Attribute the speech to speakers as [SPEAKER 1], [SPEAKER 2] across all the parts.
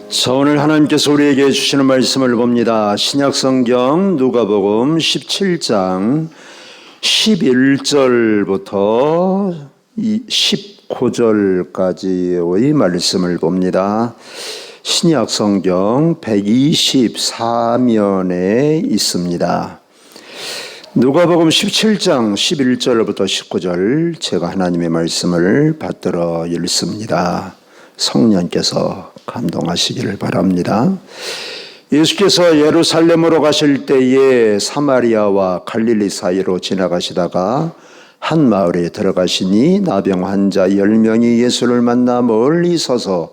[SPEAKER 1] 자, 오늘 하나님께서 우리에게 주시는 말씀을 봅니다. 신약성경 누가복음 17장 11절부터 19절까지의 말씀을 봅니다. 신약성경 124면에 있습니다. 누가복음 17장 11절부터 19절, 제가 하나님의 말씀을 받들어 읽습니다. 성령께서 감동하시기를 바랍니다. 예수께서 예루살렘으로 가실 때에 사마리아와 갈릴리 사이로 지나가시다가 한 마을에 들어가시니 나병 환자 10명이 예수를 만나 멀리 서서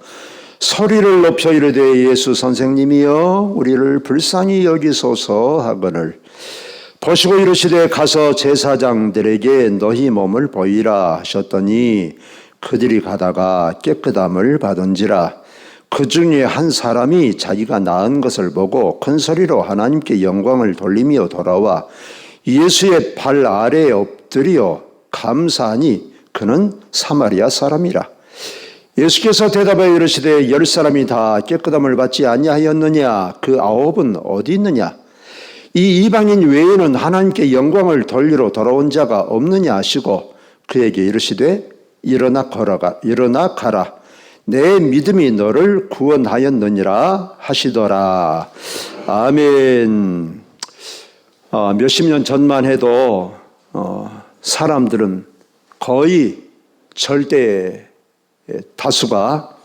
[SPEAKER 1] 소리를 높여 이르되 예수 선생님이여 우리를 불쌍히 여기소서 하거늘 보시고 이르시되 가서 제사장들에게 너희 몸을 보이라 하셨더니 그들이 가다가 깨끗함을 받은지라. 그 중에 한 사람이 자기가 나은 것을 보고 큰 소리로 하나님께 영광을 돌리며 돌아와 예수의 발 아래에 엎드려 감사하니 그는 사마리아 사람이라. 예수께서 대답하여 이르시되 10사람이 다 깨끗함을 받지 아니하였느냐? 그 9은 어디 있느냐? 이 이방인 외에는 하나님께 영광을 돌리러 돌아온 자가 없느냐 하시고 그에게 이르시되 일어나 가라. 내 믿음이 너를 구원하였느니라 하시더라. 아멘. 몇십 년 전만 해도 사람들은 거의 절대 다수가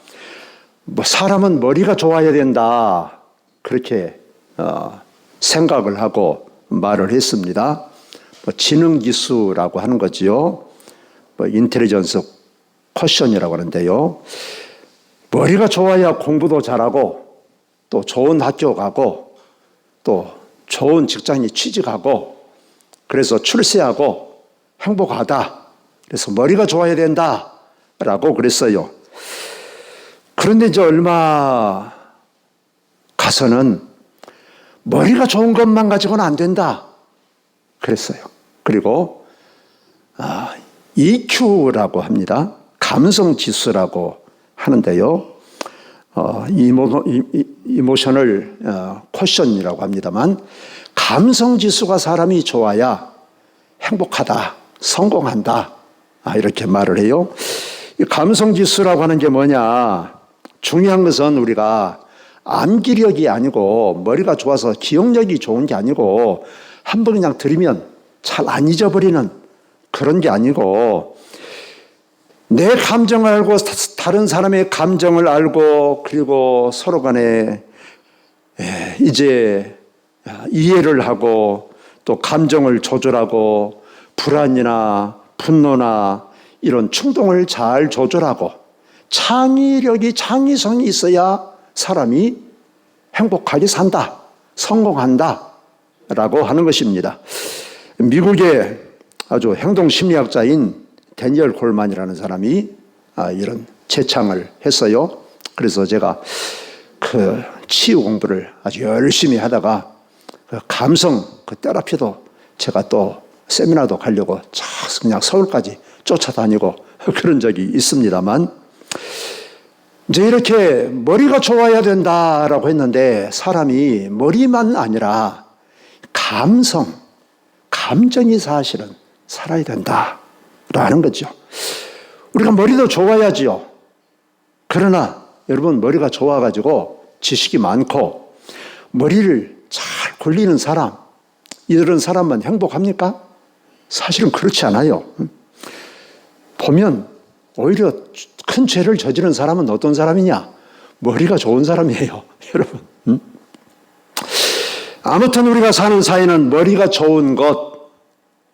[SPEAKER 1] 사람은 머리가 좋아야 된다 그렇게 생각을 하고 말을 했습니다. 지능지수라고 하는 거지요. 인텔리전스 쿼션이라고 하는데요. 머리가 좋아야 공부도 잘하고 또 좋은 학교 가고 또 좋은 직장에 취직하고 그래서 출세하고 행복하다. 그래서 머리가 좋아야 된다라고 그랬어요. 그런데 이제 얼마 가서는 머리가 좋은 것만 가지고는 안 된다 그랬어요. 그리고 EQ라고 합니다. 감성지수라고 하는데요. 이모셔널 쿼션이라고 합니다만 감성지수가 사람이 좋아야 행복하다, 성공한다 이렇게 말을 해요. 이 감성지수라고 하는 게 뭐냐? 중요한 것은 우리가 암기력이 아니고 머리가 좋아서 기억력이 좋은 게 아니고 한 번 그냥 들으면 잘 안 잊어버리는 그런 게 아니고 내 감정을 알고 다른 사람의 감정을 알고 그리고 서로 간에 이제 이해를 하고 또 감정을 조절하고 불안이나 분노나 이런 충동을 잘 조절하고 창의력이 창의성이 있어야 사람이 행복하게 산다, 성공한다 라고 하는 것입니다. 미국의 아주 행동심리학자인 데니얼 콜만이라는 사람이 이런 제창을 했어요. 그래서 제가 그 치유 공부를 아주 열심히 하다가 그 감성 그 테라피도 제가 또 세미나도 가려고 그냥 서울까지 쫓아다니고 그런 적이 있습니다만 이제 이렇게 머리가 좋아야 된다라고 했는데 사람이 머리만 아니라 감정이 사실은 살아야 된다라는 거죠. 우리가 머리도 좋아야지요. 그러나 여러분 머리가 좋아가지고 지식이 많고 머리를 잘 굴리는 사람 이런 사람만 행복합니까? 사실은 그렇지 않아요. 보면 오히려 큰 죄를 저지른 사람은 어떤 사람이냐? 머리가 좋은 사람이에요. 여러분. 아무튼 우리가 사는 사회는 머리가 좋은 것,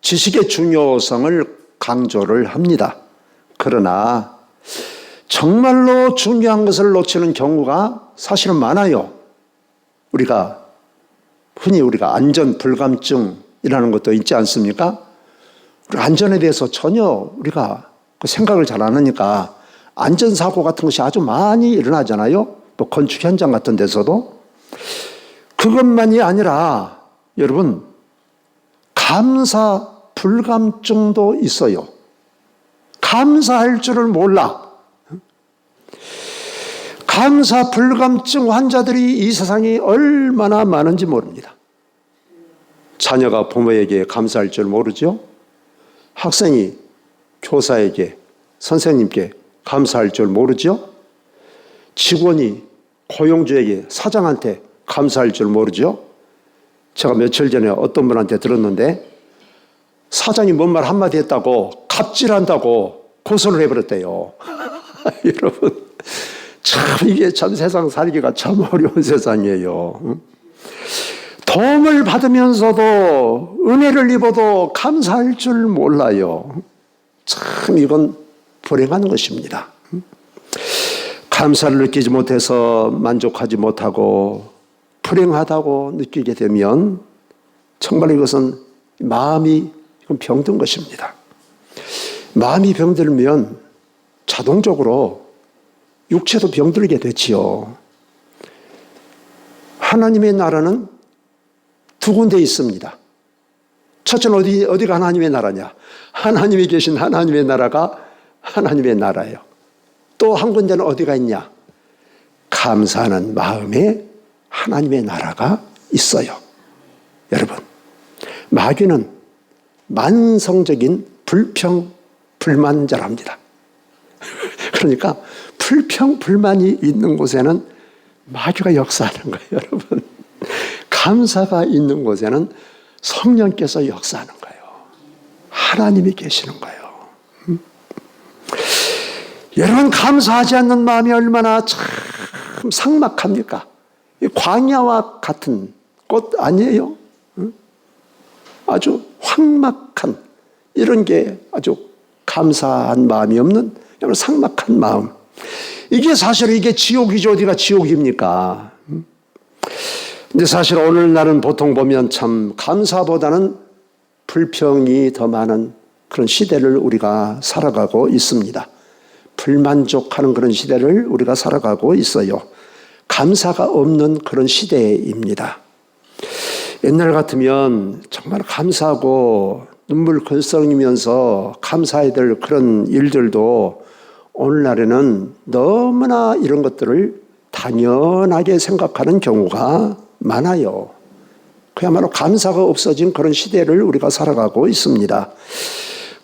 [SPEAKER 1] 지식의 중요성을 강조를 합니다. 그러나 정말로 중요한 것을 놓치는 경우가 사실은 많아요. 흔히 우리가 안전불감증이라는 것도 있지 않습니까? 우리 안전에 대해서 전혀 우리가 생각을 잘 안 하니까 안전사고 같은 것이 아주 많이 일어나잖아요. 또 건축 현장 같은 데서도. 그것만이 아니라 여러분 감사 불감증도 있어요. 감사할 줄을 몰라. 감사 불감증 환자들이 이 세상에 얼마나 많은지 모릅니다. 자녀가 부모에게 감사할 줄 모르죠. 학생이 교사에게, 선생님께 감사할 줄 모르죠. 직원이 고용주에게, 사장한테 감사할 줄 모르죠. 제가 며칠 전에 어떤 분한테 들었는데 사장이 뭔 말 한마디 했다고 갑질한다고 고소를 해버렸대요. 여러분, 참 이게 참 세상 살기가 참 어려운 세상이에요. 도움을 받으면서도 은혜를 입어도 감사할 줄 몰라요. 참 이건 불행한 것입니다. 감사를 느끼지 못해서 만족하지 못하고 불행하다고 느끼게 되면 정말 이것은 마음이 병든 것입니다. 마음이 병들면 자동적으로 육체도 병들게 되지요. 하나님의 나라는 두 군데 있습니다. 첫째는 어디가 하나님의 나라냐? 하나님이 계신 하나님의 나라가 하나님의 나라예요. 또 한 군데는 어디가 있냐? 감사하는 마음에 하나님의 나라가 있어요. 여러분, 마귀는 만성적인 불평, 불만자랍니다. 그러니까 불평, 불만이 있는 곳에는 마귀가 역사하는 거예요, 여러분. 감사가 있는 곳에는 성령께서 역사하는 거예요. 하나님이 계시는 거예요. 여러분, 감사하지 않는 마음이 얼마나 참 삭막합니까? 광야와 같은 꽃 아니에요? 아주 황막한, 이런 게 아주 감사한 마음이 없는 삭막한 마음. 이게 사실 이게 지옥이죠. 어디가 지옥입니까? 근데 사실 오늘날은 보통 보면 참 감사보다는 불평이 더 많은 그런 시대를 우리가 살아가고 있습니다. 불만족하는 그런 시대를 우리가 살아가고 있어요. 감사가 없는 그런 시대입니다. 옛날 같으면 정말 감사하고 눈물 글썽이면서 감사해야 될 그런 일들도 오늘날에는 너무나 이런 것들을 당연하게 생각하는 경우가 많아요. 그야말로 감사가 없어진 그런 시대를 우리가 살아가고 있습니다.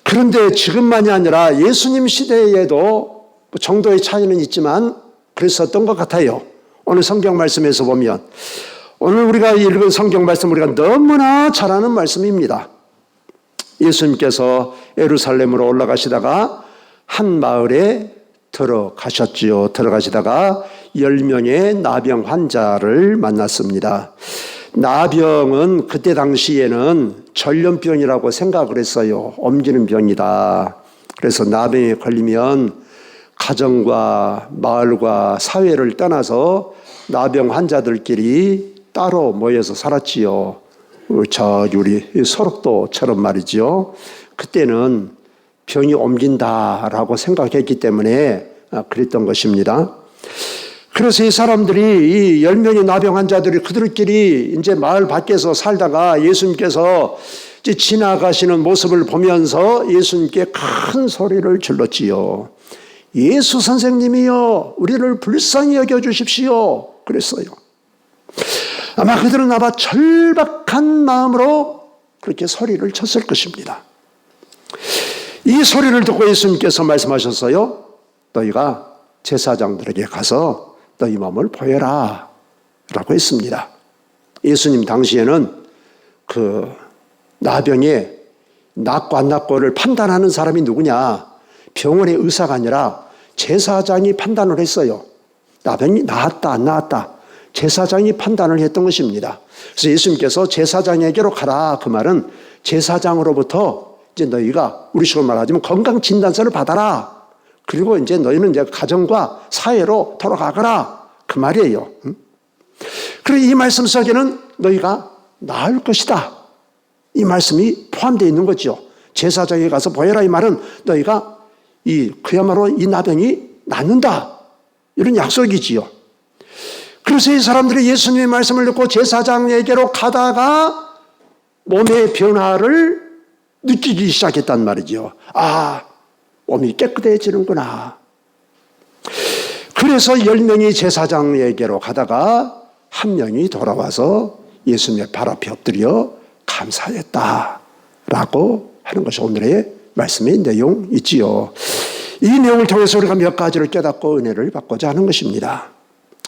[SPEAKER 1] 그런데 지금만이 아니라 예수님 시대에도 정도의 차이는 있지만 그랬었던 것 같아요. 오늘 성경 말씀에서 보면, 오늘 우리가 읽은 성경 말씀 우리가 너무나 잘 아는 말씀입니다. 예수님께서 예루살렘으로 올라가시다가 한 마을에 들어가셨지요. 들어가시다가 10명의 나병 환자를 만났습니다. 나병은 그때 당시에는 전염병이라고 생각을 했어요. 옮기는 병이다. 그래서 나병에 걸리면 가정과 마을과 사회를 떠나서 나병 환자들끼리 따로 모여서 살았지요. 저기 우리 소록도처럼 말이죠. 그때는 병이 옮긴다라고 생각했기 때문에 그랬던 것입니다. 그래서 이 사람들이, 이 10명의 나병 환자들이 그들끼리 이제 마을 밖에서 살다가 예수님께서 이제 지나가시는 모습을 보면서 예수님께 큰 소리를 질렀지요. 예수 선생님이여, 우리를 불쌍히 여겨주십시오. 그랬어요. 아마 그들은 아마 절박한 마음으로 그렇게 소리를 쳤을 것입니다. 이 소리를 듣고 예수님께서 말씀하셨어요. 너희가 제사장들에게 가서 너희 몸을 보여라 라고 했습니다. 예수님 당시에는 그 나병에 낫고 안 낫고를 판단하는 사람이 누구냐, 병원의 의사가 아니라 제사장이 판단을 했어요. 나병이 나았다 안 나았다 제사장이 판단을 했던 것입니다. 그래서 예수님께서 제사장에게로 가라, 그 말은 제사장으로부터 이제 너희가 우리식으로 말하자면 건강진단서를 받아라. 그리고 이제 너희는 이제 가정과 사회로 돌아가거라, 그 말이에요. 그리고 이 말씀 속에는 너희가 나을 것이다, 이 말씀이 포함되어 있는 거죠. 제사장에 가서 보여라, 이 말은 너희가 그야말로 이 나병이 낫는다, 이런 약속이지요. 그래서 이 사람들이 예수님의 말씀을 듣고 제사장에게로 가다가 몸의 변화를 느끼기 시작했단 말이죠. 아, 몸이 깨끗해지는구나. 그래서 10명이 제사장에게로 가다가 한 명이 돌아와서 예수님의 발 앞에 엎드려 감사했다라고 하는 것이 오늘의 말씀의 내용이지요. 이 내용을 통해서 우리가 몇 가지를 깨닫고 은혜를 받고자 하는 것입니다.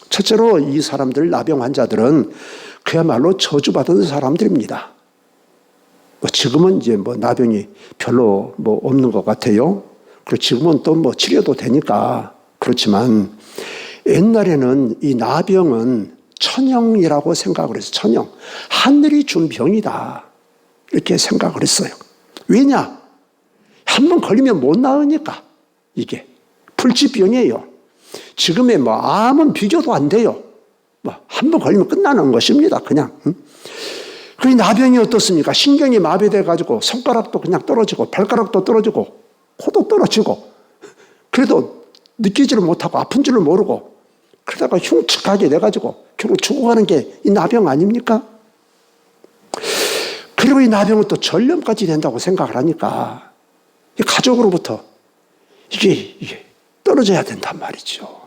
[SPEAKER 1] 첫째로 이 사람들, 나병 환자들은 그야말로 저주받은 사람들입니다. 지금은 이제 나병이 별로 없는 것 같아요. 그리고 지금은 또 치료도 되니까. 그렇지만 옛날에는 이 나병은 천형이라고 생각을 했어요. 천형. 하늘이 준 병이다. 이렇게 생각을 했어요. 왜냐? 한번 걸리면 못 나으니까. 이게 불치병이에요. 지금의 암은 비교도 안 돼요. 한번 걸리면 끝나는 것입니다. 그냥. 그 나병이 어떻습니까? 신경이 마비돼가지고 손가락도 그냥 떨어지고 발가락도 떨어지고 코도 떨어지고 그래도 느끼지를 못하고 아픈 줄을 모르고 그러다가 흉측하게 돼가지고 결국 죽어가는 게 이 나병 아닙니까? 그리고 이 나병은 또 전염까지 된다고 생각을 하니까 가족으로부터 이게 떨어져야 된단 말이죠.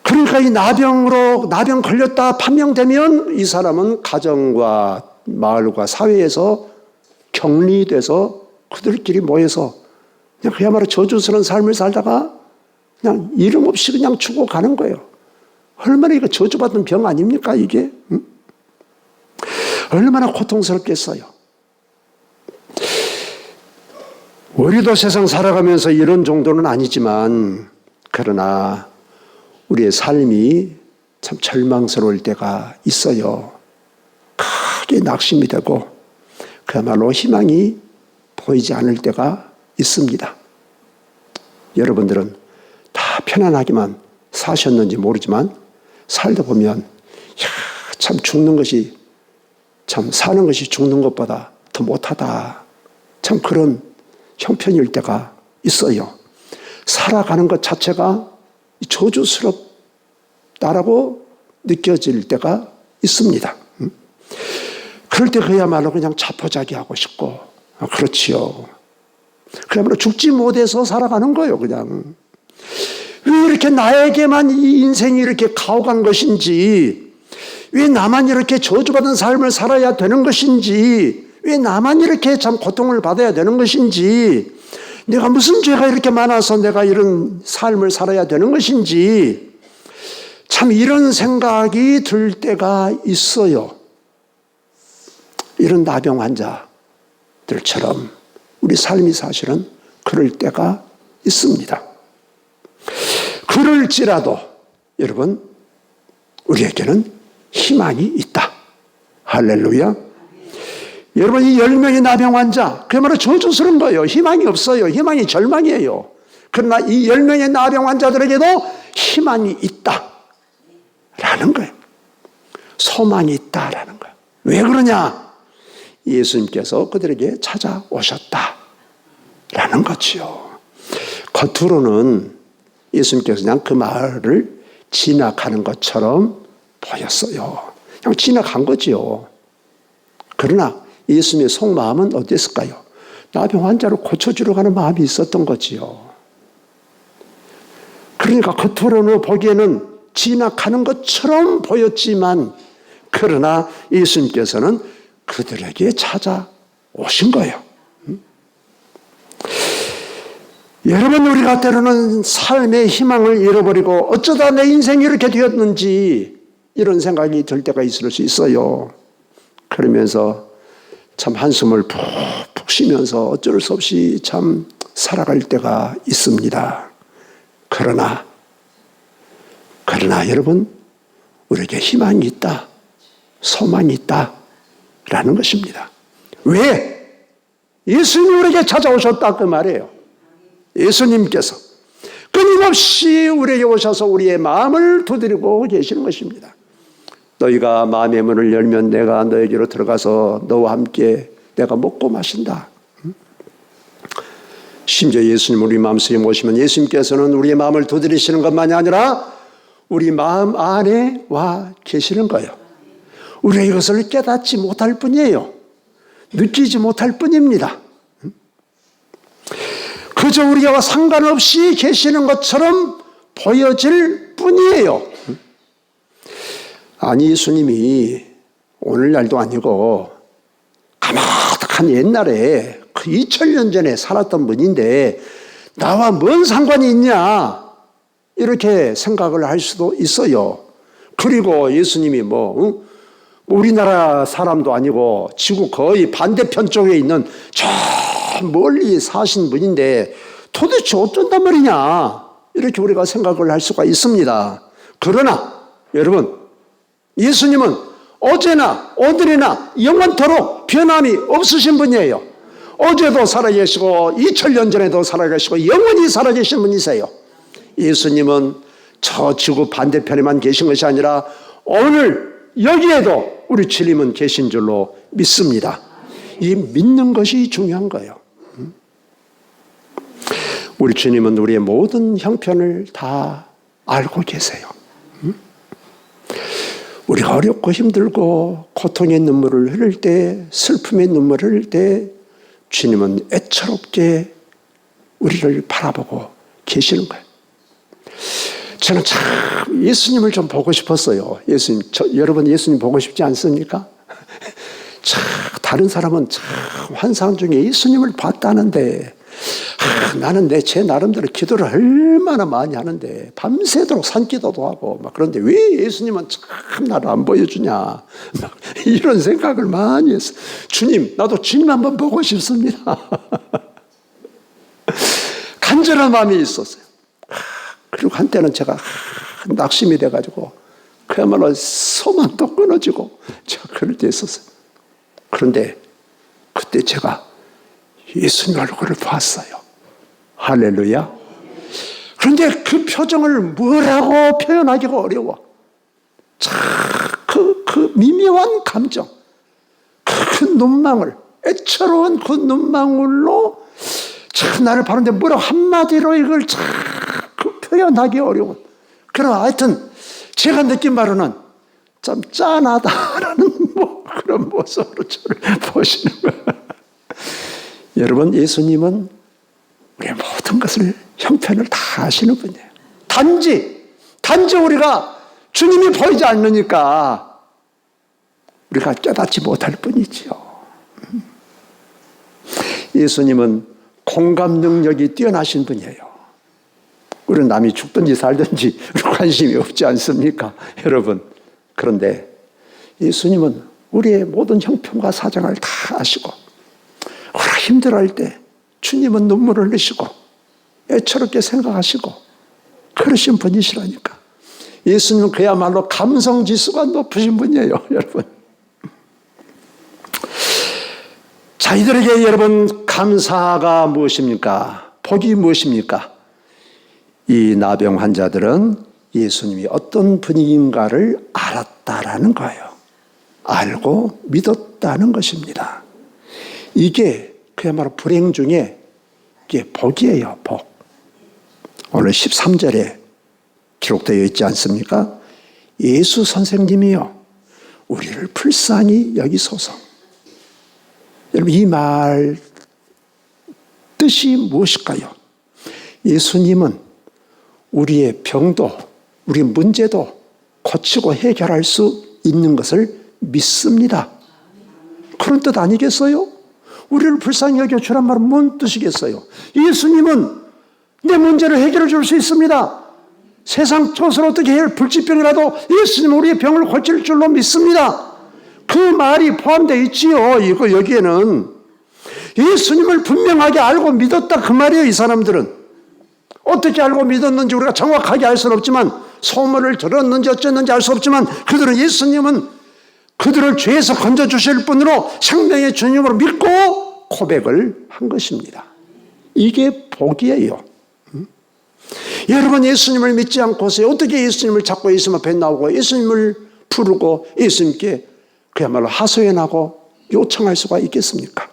[SPEAKER 1] 그러니까 이 나병 걸렸다 판명되면 이 사람은 가정과 마을과 사회에서 격리돼서 그들끼리 모여서 그냥 그야말로 저주스러운 삶을 살다가 그냥 이름 없이 그냥 죽어가는 거예요. 얼마나 이거 저주받은 병 아닙니까 이게? 얼마나 고통스럽겠어요. 우리도 세상 살아가면서 이런 정도는 아니지만 그러나 우리의 삶이 참 절망스러울 때가 있어요. 크게 낙심이 되고 그야말로 희망이 보이지 않을 때가 있습니다. 여러분들은 다 편안하게만 사셨는지 모르지만 살다 보면 참 죽는 것이 참 사는 것이 죽는 것보다 더 못하다. 참 그런 형편일 때가 있어요. 살아가는 것 자체가 저주스럽다라고 느껴질 때가 있습니다. 그럴 때 그야말로 그냥 자포자기하고 싶고 그렇지요. 그야말로 죽지 못해서 살아가는 거예요. 그냥 왜 이렇게 나에게만 이 인생이 이렇게 가혹한 것인지, 왜 나만 이렇게 저주받은 삶을 살아야 되는 것인지, 왜 나만 이렇게 참 고통을 받아야 되는 것인지, 내가 무슨 죄가 이렇게 많아서 내가 이런 삶을 살아야 되는 것인지 참 이런 생각이 들 때가 있어요. 이런 나병 환자들처럼 우리 삶이 사실은 그럴 때가 있습니다. 그럴지라도 여러분 우리에게는 희망이 있다. 할렐루야. 여러분 이 10명의 나병 환자 그야말로 저주스러운 거예요. 희망이 없어요. 희망이 절망이에요. 그러나 이 10명의 나병 환자들에게도 희망이 있다 라는 거예요. 소망이 있다라는 거예요. 왜 그러냐? 예수님께서 그들에게 찾아오셨다 라는 거지요. 겉으로는 예수님께서 그냥 그 마을을 지나가는 것처럼 보였어요. 그냥 지나간 거지요. 그러나 예수님의 속마음은 어땠을까요? 나병 환자를 고쳐주러 가는 마음이 있었던 거지요. 그러니까 겉으로는 보기에는 지나가는 것처럼 보였지만 그러나 예수님께서는 그들에게 찾아오신 거예요. 여러분 우리가 때로는 삶의 희망을 잃어버리고 어쩌다 내 인생이 이렇게 되었는지 이런 생각이 들 때가 있을 수 있어요. 그러면서 참 한숨을 푹푹 쉬면서 어쩔 수 없이 참 살아갈 때가 있습니다. 그러나 여러분 우리에게 희망이 있다. 소망이 있다라는 것입니다. 왜? 예수님이 우리에게 찾아오셨다 그 말이에요. 예수님께서 끊임없이 우리에게 오셔서 우리의 마음을 두드리고 계시는 것입니다. 너희가 마음의 문을 열면 내가 너에게로 들어가서 너와 함께 내가 먹고 마신다. 심지어 예수님 우리 마음속에 모시면 예수님께서는 우리의 마음을 두드리시는 것만이 아니라 우리 마음 안에 와 계시는 거예요. 우리가 이것을 깨닫지 못할 뿐이에요. 느끼지 못할 뿐입니다. 그저 우리와 상관없이 계시는 것처럼 보여질 뿐이에요. 아니, 예수님이 오늘날도 아니고 가마득한 옛날에 그 2000년 전에 살았던 분인데 나와 뭔 상관이 있냐 이렇게 생각을 할 수도 있어요. 그리고 예수님이 우리나라 사람도 아니고 지구 거의 반대편 쪽에 있는 저 멀리 사신 분인데 도대체 어쩐단 말이냐 이렇게 우리가 생각을 할 수가 있습니다. 그러나 여러분, 예수님은 어제나 오늘이나 영원토록 변함이 없으신 분이에요. 어제도 살아계시고 2000년 전에도 살아계시고 영원히 살아계신 분이세요. 예수님은 저 지구 반대편에만 계신 것이 아니라 오늘 여기에도 우리 주님은 계신 줄로 믿습니다. 이 믿는 것이 중요한 거예요. 우리 주님은 우리의 모든 형편을 다 알고 계세요. 우리가 어렵고 힘들고 고통의 눈물을 흘릴 때, 슬픔의 눈물을 흘릴 때 주님은 애처롭게 우리를 바라보고 계시는 거예요. 저는 참 예수님을 좀 보고 싶었어요. 여러분 예수님 보고 싶지 않습니까? 참 다른 사람은 참 환상 중에 예수님을 봤다는데 나는 제 나름대로 기도를 얼마나 많이 하는데 밤새도록 산기도도 하고 그런데 왜 예수님은 참 나를 안 보여주냐 이런 생각을 많이 했어요. 주님, 나도 주님 한번 보고 싶습니다. 간절한 마음이 있었어요. 그리고 한때는 제가 낙심이 돼가지고 그야말로 소망도 끊어지고 제가 그럴 때 있었어요. 그런데 그때 제가 예수님 얼굴을 봤어요. 할렐루야. 그런데 그 표정을 뭐라고 표현하기가 어려워. 그 미묘한 감정, 그 눈망울, 애처로운 그 눈망울로 참 나를 바라는데 뭐라고 한마디로 이걸 표현하기 어려운. 그러나 하여튼 제가 느낀 바로는 좀 짠하다라는 그런 모습으로 저를 보시는 거예요. 여러분, 예수님은 우리의 모든 것을 형편을 다 아시는 분이에요. 단지 우리가 주님이 보이지 않으니까 우리가 깨닫지 못할 뿐이지요. 예수님은 공감 능력이 뛰어나신 분이에요. 우리는 남이 죽든지 살든지 관심이 없지 않습니까? 여러분, 그런데 예수님은 우리의 모든 형편과 사정을 다 아시고 우리가 힘들어할 때 주님은 눈물을 흘리시고 애처롭게 생각하시고 그러신 분이시라니까. 예수님은 그야말로 감성지수가 높으신 분이에요, 여러분. 자, 이들에게 여러분 감사가 무엇입니까? 복이 무엇입니까? 이 나병 환자들은 예수님이 어떤 분인가를 알았다라는 거예요. 알고 믿었다는 것입니다. 이게 그야말로 불행 중에 이게 복이에요, 복. 오늘 13절에 기록되어 있지 않습니까? 예수 선생님이요, 우리를 불쌍히 여기소서. 여러분, 이 말 뜻이 무엇일까요? 예수님은 우리의 병도, 우리의 문제도 고치고 해결할 수 있는 것을 믿습니다. 그런 뜻 아니겠어요? 우리를 불쌍히 여겨주란 말은 뭔 뜻이겠어요? 예수님은 내 문제를 해결해 줄 수 있습니다. 세상 것으로 어떻게 해야 불치병이라도 예수님은 우리의 병을 고칠 줄로 믿습니다. 그 말이 포함되어 있지요. 이거 여기에는 예수님을 분명하게 알고 믿었다 그 말이에요. 이 사람들은 어떻게 알고 믿었는지 우리가 정확하게 알 수는 없지만, 소문을 들었는지 어쨌는지 알 수 없지만, 그들은 예수님은 그들을 죄에서 건져주실 분으로 생명의 주님으로 믿고 고백을 한 것입니다. 이게 복이에요. 여러분, 예수님을 믿지 않고서 어떻게 예수님을 찾고 예수님 앞에 나오고 예수님을 부르고 예수님께 그야말로 하소연하고 요청할 수가 있겠습니까?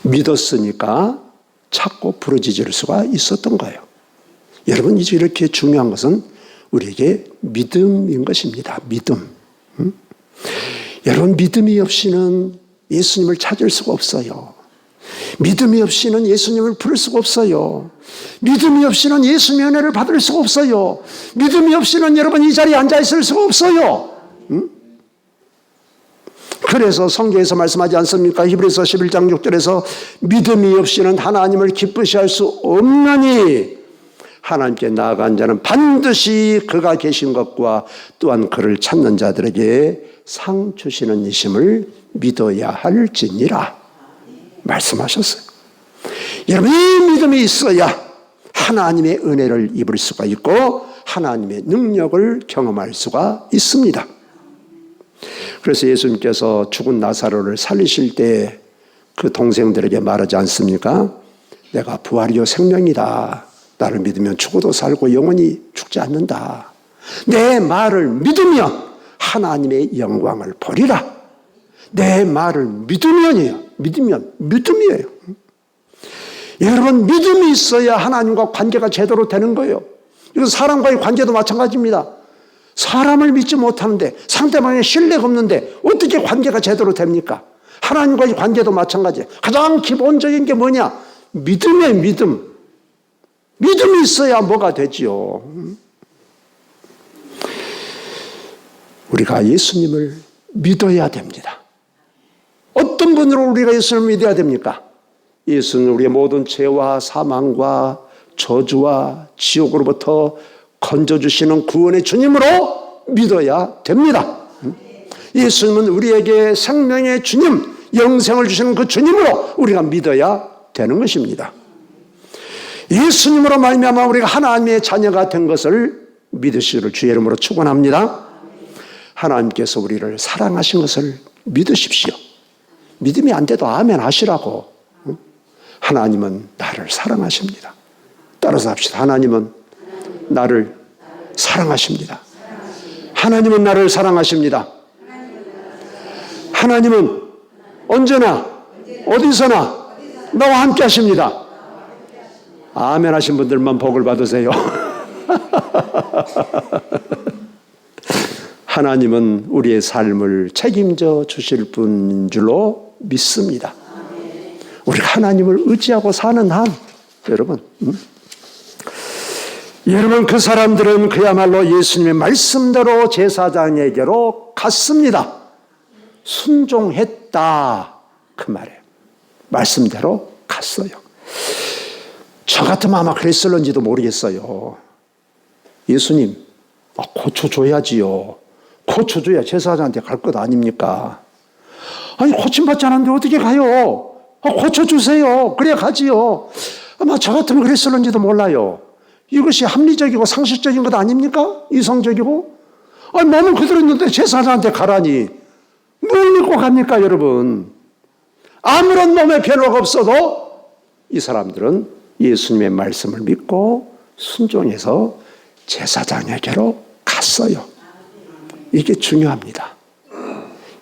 [SPEAKER 1] 믿었으니까 찾고 부르짖을 수가 있었던 거예요. 여러분, 이제 이렇게 중요한 것은 우리에게 믿음인 것입니다. 믿음. 여러분, 믿음이 없이는 예수님을 찾을 수가 없어요. 믿음이 없이는 예수님을 부를 수가 없어요. 믿음이 없이는 예수님의 은혜를 받을 수가 없어요. 믿음이 없이는 여러분 이 자리에 앉아 있을 수가 없어요. 그래서 성경에서 말씀하지 않습니까? 히브리서 11장 6절에서 믿음이 없이는 하나님을 기쁘시 할 수 없나니 하나님께 나아간 자는 반드시 그가 계신 것과 또한 그를 찾는 자들에게 상 주시는 이심을 믿어야 할지니라 말씀하셨어요. 여러분, 이 믿음이 있어야 하나님의 은혜를 입을 수가 있고 하나님의 능력을 경험할 수가 있습니다. 그래서 예수님께서 죽은 나사로를 살리실 때 그 동생들에게 말하지 않습니까? 내가 부활이요 생명이다. 나를 믿으면 죽어도 살고 영원히 죽지 않는다. 내 말을 믿으면 하나님의 영광을 보리라. 내 말을 믿으면이에요. 믿음이에요. 여러분, 믿음이 있어야 하나님과 관계가 제대로 되는 거예요. 이건 사람과의 관계도 마찬가지입니다. 사람을 믿지 못하는데, 상대방의 신뢰가 없는데 어떻게 관계가 제대로 됩니까? 하나님과의 관계도 마찬가지예요. 가장 기본적인 게 뭐냐? 믿음이에요, 믿음. 믿음이 있어야 뭐가 되지요. 우리가 예수님을 믿어야 됩니다. 어떤 분으로 우리가 예수님을 믿어야 됩니까? 예수는 우리의 모든 죄와 사망과 저주와 지옥으로부터 건져주시는 구원의 주님으로 믿어야 됩니다. 예수님은 우리에게 생명의 주님, 영생을 주시는 그 주님으로 우리가 믿어야 되는 것입니다. 예수님으로 말미암아 우리가 하나님의 자녀가 된 것을 믿으시기를 주의 이름으로 축원합니다. 하나님께서 우리를 사랑하신 것을 믿으십시오. 믿음이 안 돼도 아멘 하시라고. 하나님은 나를 사랑하십니다. 따라서 합시다. 하나님은 나를 사랑하십니다. 하나님은 나를 사랑하십니다. 하나님은 언제나 어디서나 나와 함께 하십니다. 아멘 하신 분들만 복을 받으세요. 하나님은 우리의 삶을 책임져 주실 분인 줄로 믿습니다. 우리가 하나님을 의지하고 사는 한, 여러분, 여러분 그 사람들은 그야말로 예수님의 말씀대로 제사장에게로 갔습니다. 순종했다 그 말이에요. 말씀대로 갔어요. 저 같으면 아마 그랬을런지도 모르겠어요. 예수님, 고쳐줘야지요. 고쳐줘야 제사장한테 갈 것 아닙니까? 아니 고침받지 않았는데 어떻게 가요? 고쳐주세요. 그래야 가지요. 아마 저 같으면 그랬을런지도 몰라요. 이것이 합리적이고 상식적인 것 아닙니까? 이성적이고? 아니 몸은 그대로 있는데 제사장한테 가라니 뭘 믿고 갑니까 여러분? 아무런 몸에 변화가 없어도 이 사람들은 예수님의 말씀을 믿고 순종해서 제사장에게로 갔어요. 이게 중요합니다.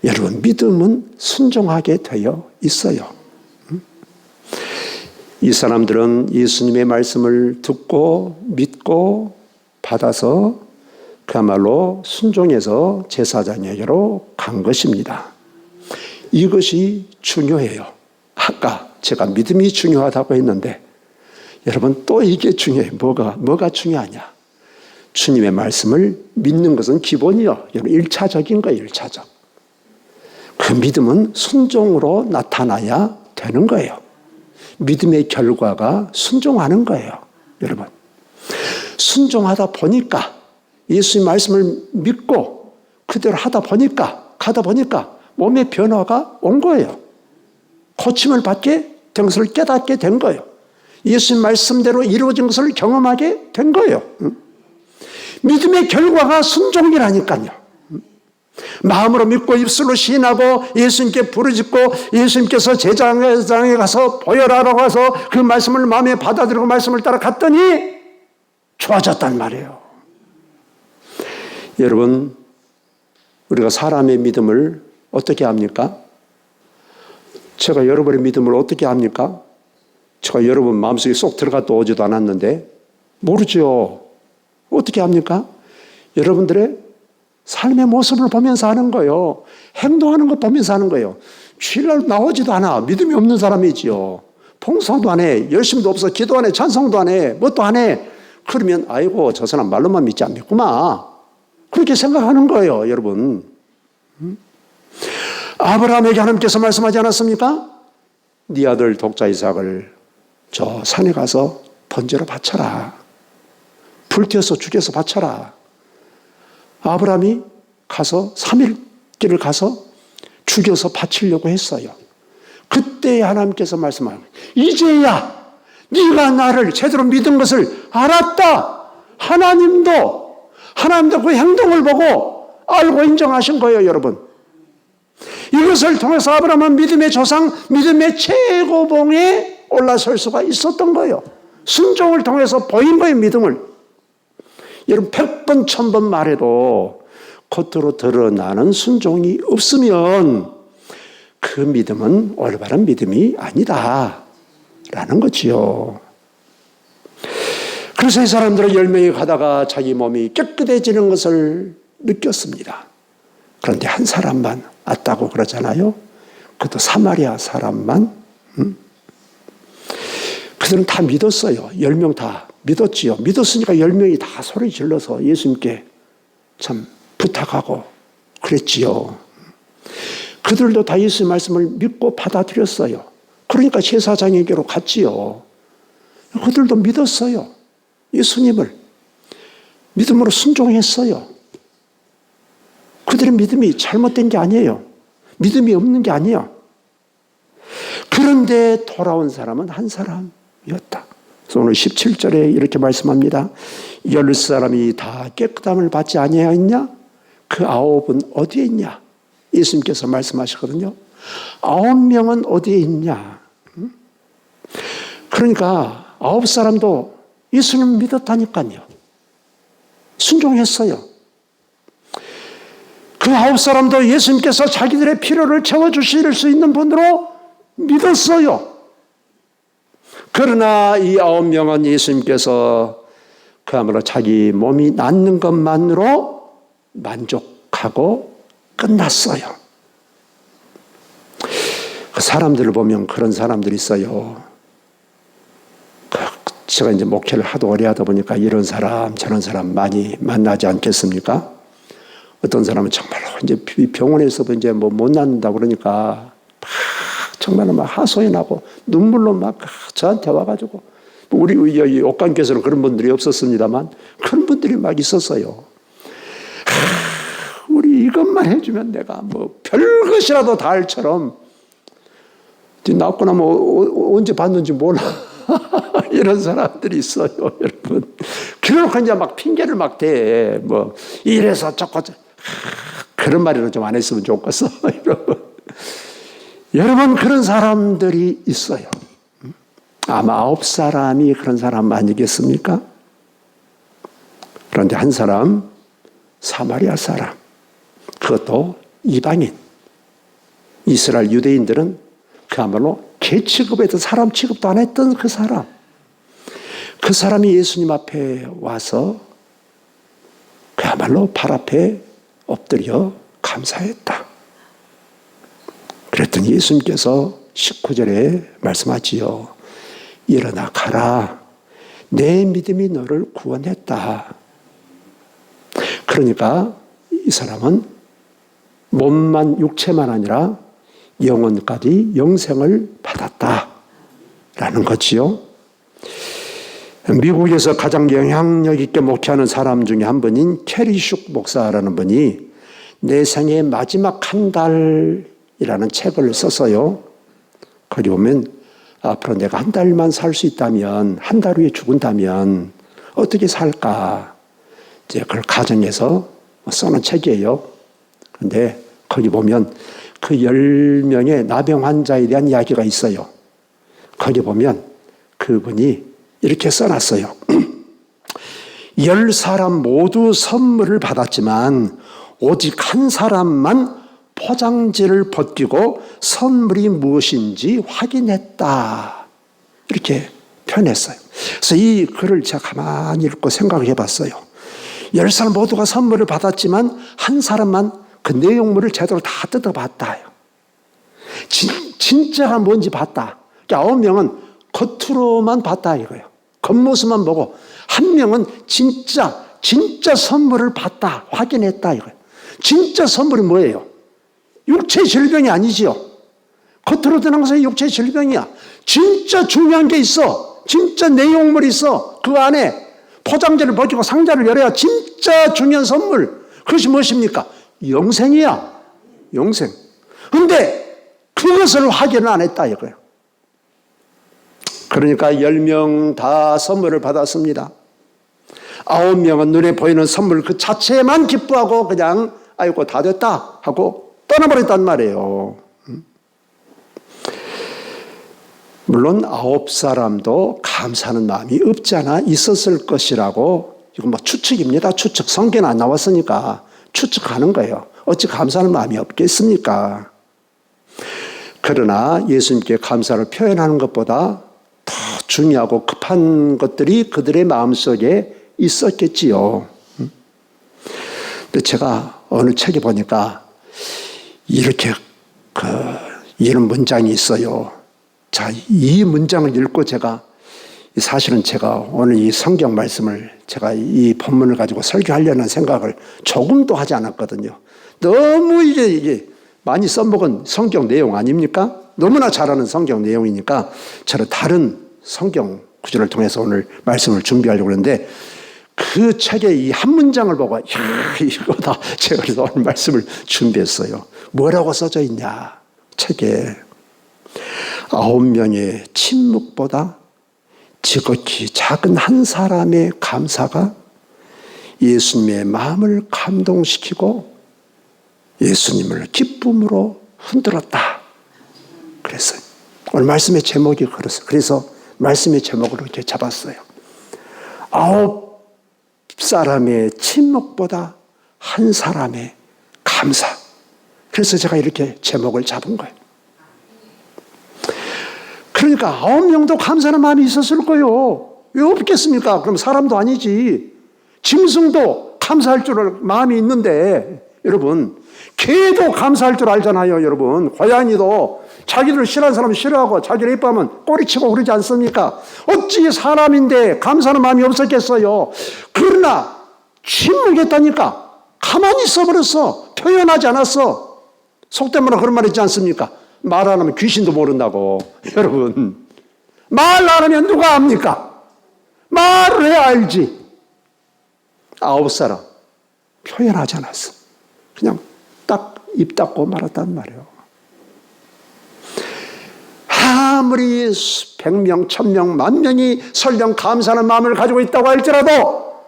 [SPEAKER 1] 여러분, 믿음은 순종하게 되어 있어요. 이 사람들은 예수님의 말씀을 듣고 믿고 받아서 그야말로 순종해서 제사장에게로 간 것입니다. 이것이 중요해요. 아까 제가 믿음이 중요하다고 했는데 여러분 또 이게 중요해요. 뭐가 중요하냐? 주님의 말씀을 믿는 것은 기본이요. 여러분 1차적인 거예요. 1차적. 그 믿음은 순종으로 나타나야 되는 거예요. 믿음의 결과가 순종하는 거예요. 여러분. 순종하다 보니까 예수의 말씀을 믿고 그대로 가다 보니까 몸의 변화가 온 거예요. 고침을 받게 된 것을 깨닫게 된 거예요. 예수의 말씀대로 이루어진 것을 경험하게 된 거예요. 믿음의 결과가 순종이라니까요. 마음으로 믿고 입술로 시인하고 예수님께 부르짖고 예수님께서 제사장에 가서 보혈하러 가서 그 말씀을 마음에 받아들이고 말씀을 따라 갔더니 좋아졌단 말이에요. 여러분, 우리가 사람의 믿음을 어떻게 합니까? 제가 여러분의 믿음을 어떻게 합니까? 제가 여러분 마음속에 쏙 들어갔다 오지도 않았는데 모르죠. 어떻게 합니까? 여러분들의 삶의 모습을 보면서 하는 거예요. 행동하는 것 보면서 하는 거예요. 주일날 나오지도 않아. 믿음이 없는 사람이지요. 봉사도 안 해. 열심도 없어. 기도 안 해. 찬송도 안 해. 뭣도 안 해. 그러면 아이고 저 사람 말로만 믿지 않겠구만. 그렇게 생각하는 거예요, 여러분. 아브라함에게 하나님께서 말씀하지 않았습니까? 네 아들 독자 이삭을 저 산에 가서 번제로 바쳐라. 불태워서 죽여서 바쳐라. 아브라함이 가서 3일 길을 가서 죽여서 바치려고 했어요. 그때 하나님께서 말씀하는 거예요. 이제야 네가 나를 제대로 믿은 것을 알았다. 하나님도 그 행동을 보고 알고 인정하신 거예요, 여러분. 이것을 통해서 아브라함은 믿음의 조상, 믿음의 최고봉에 올라설 수가 있었던 거예요. 순종을 통해서 보인 거예요, 믿음을. 여러분 100번, 1000번 말해도 겉으로 드러나는 순종이 없으면 그 믿음은 올바른 믿음이 아니다 라는 거지요. 그래서 이 사람들은 10명이 가다가 자기 몸이 깨끗해지는 것을 느꼈습니다. 그런데 한 사람만 왔다고 그러잖아요. 그것도 사마리아 사람만. 그들은 다 믿었어요. 10명 다 믿었지요. 믿었으니까 10명이 다 소리 질러서 예수님께 참 부탁하고 그랬지요. 그들도 다 예수의 말씀을 믿고 받아들였어요. 그러니까 제사장에게로 갔지요. 그들도 믿었어요. 예수님을 믿음으로 순종했어요. 그들의 믿음이 잘못된 게 아니에요. 믿음이 없는 게 아니에요. 그런데 돌아온 사람은 한 사람이었다. 그래서 오늘 17절에 이렇게 말씀합니다. 10사람이 다 깨끗함을 받지 아니하였냐? 그 9은 어디에 있냐? 예수님께서 말씀하시거든요. 9명은 어디에 있냐? 그러니까 9사람도 예수님 믿었다니까요. 순종했어요. 그 9사람도 예수님께서 자기들의 필요를 채워주실 수 있는 분으로 믿었어요. 그러나 이 9명은 예수님께서 그야말로 자기 몸이 낫는 것만으로 만족하고 끝났어요. 그 사람들을 보면 그런 사람들이 있어요. 제가 이제 목회를 하도 오래 하다 보니까 이런 사람 저런 사람 많이 만나지 않겠습니까? 어떤 사람은 정말로 이제 병원에서도 이제 뭐 못 낫는다고 그러니까 막 정말로 막 하소연하고 눈물로 막 저한테 와가지고 우리 여기 옥관교회에서는 그런 분들이 없었습니다만 그런 분들이 막 있었어요. 우리 이것만 해주면 내가 뭐 별것이라도 다 할처럼 낫고 나면 언제 받는지 몰라. 이런 사람들이 있어요, 여러분. 그러고 이제 막 핑계를 막 대. 뭐, 이래서 저거, 그런 말이라도 좀 안 했으면 좋겠어, 여러분. 여러분, 그런 사람들이 있어요. 아마 9사람이 그런 사람 아니겠습니까? 그런데 한 사람, 사마리아 사람. 그것도 이방인. 이스라엘 유대인들은 그야말로 개 취급했던 사람 취급도 안 했던 그 사람. 그 사람이 예수님 앞에 와서 그야말로 발 앞에 엎드려 감사했다. 그랬더니 예수님께서 19절에 말씀하지요. 일어나 가라. 내 믿음이 너를 구원했다. 그러니까 이 사람은 몸만 육체만 아니라 영혼까지 영생을 받았다라는 거지요. 미국에서 가장 영향력 있게 목회하는 사람 중에 한 분인 캐리슉 목사라는 분이 내 생의 마지막 한 달이라는 책을 썼어요. 거기 보면 앞으로 내가 한 달만 살 수 있다면, 한 달 후에 죽은다면 어떻게 살까? 이제 그걸 가정해서 써놓은 책이에요. 그런데 거기 보면 그 10명의 나병 환자에 대한 이야기가 있어요. 거기 보면 그분이 이렇게 써놨어요. 10사람 모두 선물을 받았지만 오직 한 사람만 포장지를 벗기고 선물이 무엇인지 확인했다. 이렇게 표현했어요. 그래서 이 글을 제가 가만히 읽고 생각을 해봤어요. 10사람 모두가 선물을 받았지만 한 사람만 그 내용물을 제대로 다 뜯어봤다요. 진짜가 뭔지 봤다. 9명은 겉으로만 봤다 이거예요. 겉모습만 보고 한 명은 진짜 선물을 봤다, 확인했다 이거예요. 진짜 선물이 뭐예요? 육체 질병이 아니지요. 겉으로 드러난 것은 육체 질병이야. 진짜 중요한 게 있어. 진짜 내용물이 있어. 그 안에 포장지를 벗기고 상자를 열어야 진짜 중요한 선물. 그것이 무엇입니까? 영생이야. 영생. 근데 그것을 확인을 안 했다 이거예요. 그러니까 10명 다 선물을 받았습니다. 9명은 눈에 보이는 선물 그 자체에만 기뻐하고 그냥 아이고 다 됐다 하고 떠나버렸단 말이에요. 물론 9사람도 감사하는 마음이 없지 않아 있었을 것이라고, 이건 뭐 추측입니다. 추측. 성경은 안 나왔으니까 추측하는 거예요. 어찌 감사하는 마음이 없겠습니까? 그러나 예수님께 감사를 표현하는 것보다 더 중요하고 급한 것들이 그들의 마음속에 있었겠지요. 근데 제가 어느 책에 보니까 이렇게 이런 문장이 있어요. 자, 이 문장을 읽고 사실은 제가 오늘 이 성경 말씀을 제가 이 본문을 가지고 설교하려는 생각을 조금도 하지 않았거든요. 너무 이게 많이 써먹은 성경 내용 아닙니까? 너무나 잘 아는 성경 내용이니까 저는 다른 성경 구절을 통해서 오늘 말씀을 준비하려고 하는데 그 책의 이 한 문장을 보고 이거다. 제가 그래서 오늘 말씀을 준비했어요. 뭐라고 써져 있냐? 책에 9명의 침묵보다 지극히 작은 한 사람의 감사가 예수님의 마음을 감동시키고 예수님을 기쁨으로 흔들었다. 그랬어요. 오늘 말씀의 제목이 그래서 말씀의 제목을 이렇게 잡았어요. 9사람의 침묵보다 한 사람의 감사. 그래서 제가 이렇게 제목을 잡은 거예요. 그러니까 9명도 감사하는 마음이 있었을 거예요. 왜 없겠습니까? 그럼 사람도 아니지. 짐승도 감사할 줄 마음이 있는데, 여러분, 개도 감사할 줄 알잖아요, 여러분. 고양이도 자기를 싫어하는 사람은 싫어하고 자기를 예뻐하면 꼬리치고 그러지 않습니까? 어찌 사람인데 감사하는 마음이 없었겠어요. 그러나 침묵했다니까. 가만히 있어버렸어. 표현하지 않았어. 속된 말로 그런 말 있지 않습니까? 말 안 하면 귀신도 모른다고. 여러분, 말 안 하면 누가 압니까? 말을 해야 알지. 9사람 표현하지 않았어. 그냥 딱 입 닫고 말았단 말이에요. 아무리 100명, 1000명, 10,000명이 설령 감사하는 마음을 가지고 있다고 할지라도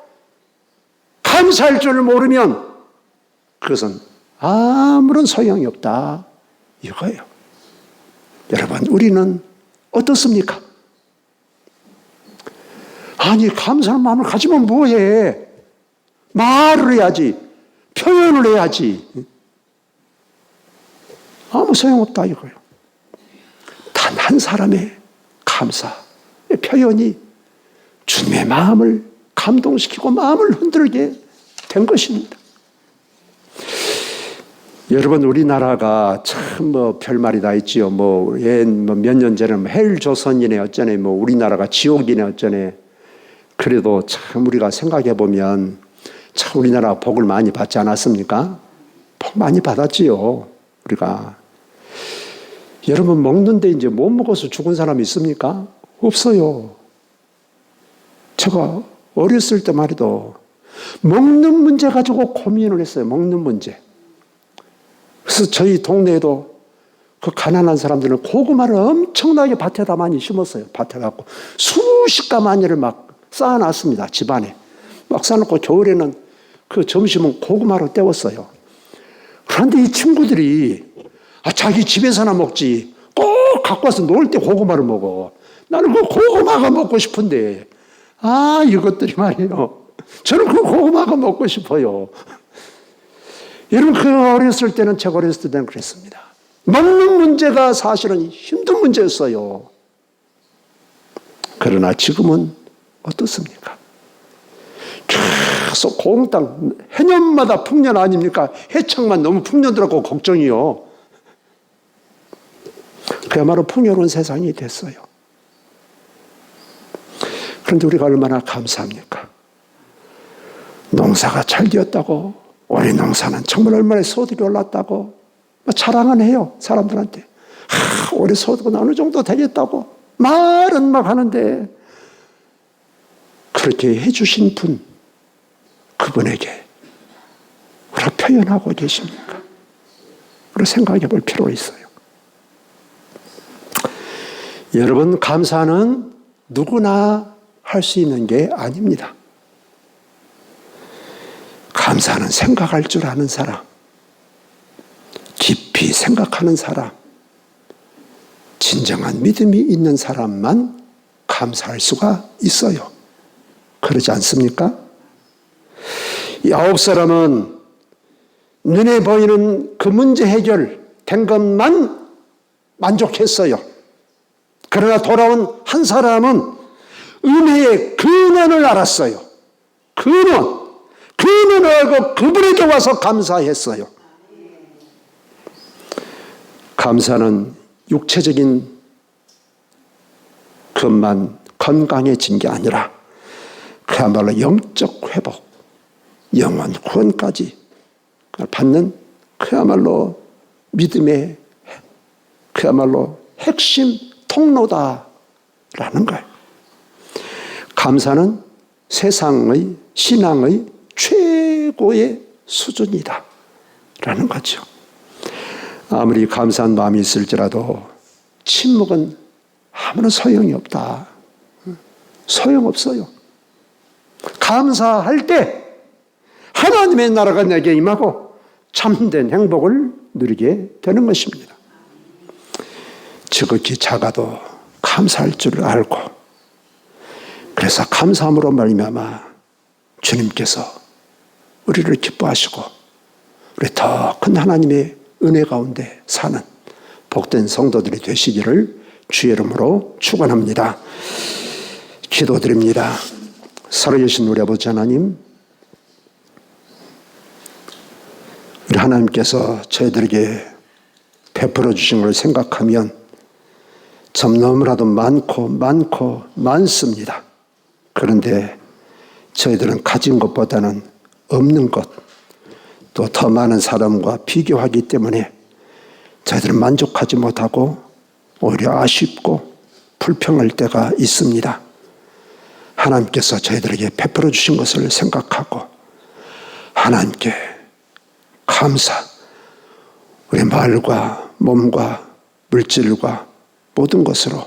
[SPEAKER 1] 감사할 줄 모르면 그것은 아무런 소용이 없다. 이거예요. 여러분, 우리는 어떻습니까? 아니, 감사하는 마음을 가지면 뭐해? 말을 해야지. 표현을 해야지. 아무 소용없다 이거예요. 단 한 사람의 감사의 표현이 주님의 마음을 감동시키고 마음을 흔들게 된 것입니다. 여러분, 우리나라가 참 별말이 다 있지요. 몇 년 전에 헬조선이네 어쩌네, 우리나라가 지옥이네 어쩌네. 그래도 참 우리가 생각해 보면 참 우리나라 복을 많이 받지 않았습니까? 복 많이 받았지요, 우리가. 여러분, 먹는데 이제 못 먹어서 죽은 사람이 있습니까? 없어요. 제가 어렸을 때 말이도 먹는 문제 가지고 고민을 했어요. 먹는 문제. 그래서 저희 동네에도 그 가난한 사람들은 고구마를 엄청나게 밭에다 많이 심었어요. 밭에 갖고 수십 가마니를 막 쌓아놨습니다. 집안에. 막 쌓아놓고 겨울에는 그 점심은 고구마로 때웠어요. 그런데 이 친구들이 자기 집에서나 먹지 꼭 갖고 와서 놀 때 고구마를 먹어. 나는 그 고구마가 먹고 싶은데 이것들이 말이에요. 저는 그 고구마가 먹고 싶어요. 여러분, 어렸을 때는, 제가 어렸을 때는 그랬습니다. 먹는 문제가 사실은 힘든 문제였어요. 그러나 지금은 어떻습니까? 계속 공땅, 해년마다 풍년 아닙니까? 해창만 너무 풍년 들었고 걱정이요. 그야말로 풍요로운 세상이 됐어요. 그런데 우리가 얼마나 감사합니까? 농사가 잘 되었다고, 올해 농사는 정말 얼마나 소득이 올랐다고 자랑은 해요, 사람들한테. 올해 소득은 어느 정도 되겠다고 말은 막 하는데, 그렇게 해주신 분, 그분에게 우리가 표현하고 계십니까? 우리가 생각해 볼 필요가 있어요. 여러분, 감사는 누구나 할 수 있는 게 아닙니다. 감사는 생각할 줄 아는 사람, 깊이 생각하는 사람, 진정한 믿음이 있는 사람만 감사할 수가 있어요. 그러지 않습니까? 이 9사람은 눈에 보이는 그 문제 해결된 것만 만족했어요. 그러나 돌아온 한 사람은 은혜의 근원을 알았어요. 근원을 알고 그분에게 와서 감사했어요. 감사는 육체적인 것만 건강해진 게 아니라 그야말로 영적 회복, 영원 구원까지 받는 그야말로 믿음의 그야말로 핵심 통로다라는 거예요. 감사는 세상의 신앙의 최고의 수준이다 라는 거죠. 아무리 감사한 마음이 있을지라도 침묵은 아무런 소용이 없다. 소용없어요. 감사할 때 하나님의 나라가 내게 임하고 참된 행복을 누리게 되는 것입니다. 지극히 작아도 감사할 줄 알고, 그래서 감사함으로 말미암아 주님께서 우리를 기뻐하시고 우리 더 큰 하나님의 은혜 가운데 사는 복된 성도들이 되시기를 주의 이름으로 축원합니다. 기도드립니다. 살아계신 우리 아버지 하나님, 우리 하나님께서 저희들에게 베풀어 주신 걸 생각하면 참 너무나도 많고 많습니다. 그런데 저희들은 가진 것보다는 없는 것, 또 더 많은 사람과 비교하기 때문에 저희들은 만족하지 못하고 오히려 아쉽고 불평할 때가 있습니다. 하나님께서 저희들에게 베풀어 주신 것을 생각하고 하나님께 감사, 우리 말과 몸과 물질과 모든 것으로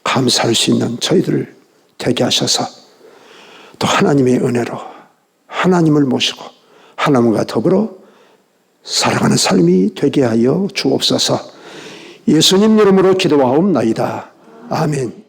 [SPEAKER 1] 감사할 수 있는 저희들을 되게 하셔서 또 하나님의 은혜로 하나님을 모시고 하나님과 더불어 살아가는 삶이 되게 하여 주옵소서. 예수님 이름으로 기도하옵나이다. 아멘.